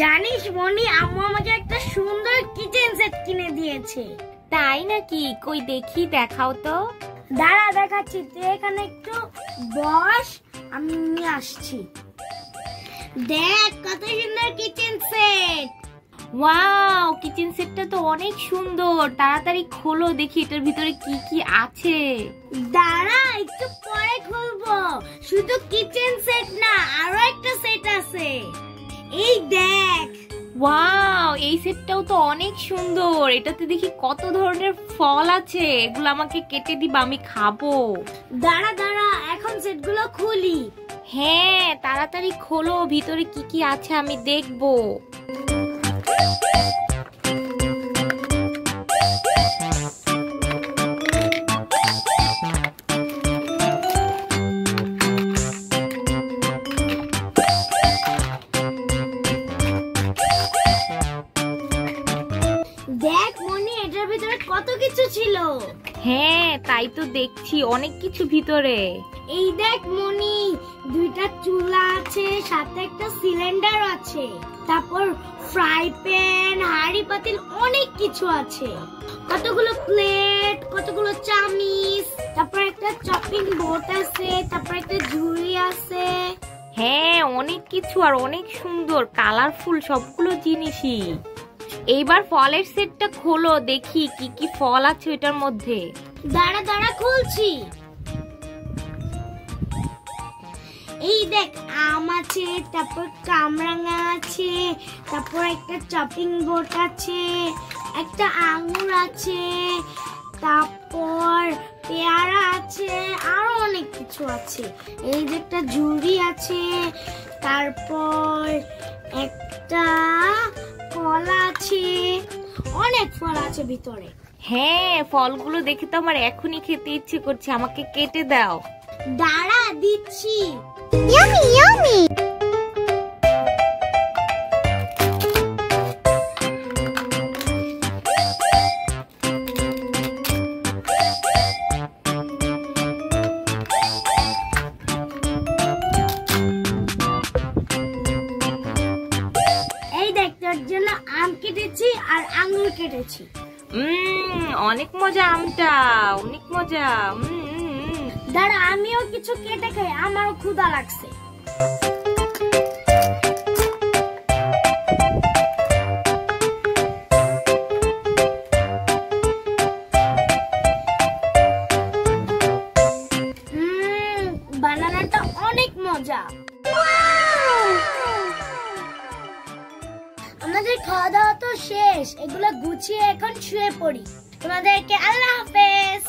জানিস মনি, আম্মু আমাকে একটা সুন্দর কিচেন সেট কিনে দিয়েছে। তাই নাকি? কই দেখি, দেখাও তো। দাঁড়া দেখাচ্ছি, তুই এখানে একটু বস, আমি নিয়ে আসছি। দেখ কত সুন্দর কিচেন সেট। ওয়াও, কিচেন সেটটা তো অনেক সুন্দর। তাড়াতাড়ি খোলো দেখি এটার ভিতরে কি কি আছে। দাঁড়া একটু পরে খুলবো। শুধু কিচেন সেট না, আরো একটা সেট আছে, এই দেখ। ওয়াও, এই সেটটাও তো অনেক সুন্দর। এটাতে দেখি কত ধরনের ফল আছে। এগুলো আমাকে কেটে দিবা, আমি খাবো। দাঁড়া দাঁড়া, এখন সেটগুলো খুলি। হ্যাঁ, তাড়াতাড়ি খোলো, ভিতরে কি কি আছে আমি দেখবো। দেখ মনি, এটার ভিতরে কত কিছু ছিল। হ্যাঁ, তাই তো দেখছি, অনেক কিছু ভিতরে। এই দেখ মনি, দুইটা চুলা আছে, সাথে একটা সিলিন্ডার আছে, তারপর ফ্রাই প্যান, হাঁড়ি পাতিল, অনেক কিছু আছে। কতগুলো প্লেট, কতগুলো চামিচ, তারপর একটা চপিং বোর্ড আছে, তারপর একটা ঝুড়ি আছে। হ্যাঁ, অনেক কিছু আর অনেক সুন্দর, কালারফুল সবগুলো জিনিসই। এইবার ফলের সেটটা খোলো, দেখি কি কি ফল আছে ওটার মধ্যে। দাঁড়া দাঁড়া, খুলছি। এই দেখ, আম আছে, তারপর কামরাঙা আছে, তারপর একটা চপিং বোর্ড আছে, একটা আঙ্গুর আছে, তারপর পেয়ারা আছে, আরো অনেক কিছু আছে। এই যে একটা ঝুড়ি আছে, তারপর একটা কলা আছে, অনেক ফল আছে ভিতরে। হ্যাঁ, ফলগুলো দেখে তো আমার এখনই খেতে ইচ্ছে করছে, আমাকে কেটে দাও। দাঁড়া দিচ্ছি। Yummy yummy. এই দেখ, তোর জন্য আম কেটেছি আর আঙ্গুর কেটেছি। অনেক মজা আমটা, অনেক মজা। দাঁড়া, আমিও কিছু কেটে খাই, আমারও ক্ষুধা লাগছে। বানানাটা অনেক মজা। আমাদের খাওয়া দাওয়া তো শেষ, এগুলো গুছিয়ে এখন শুয়ে পড়ি। তোমাদেরকে আল্লাহ হাফেজ।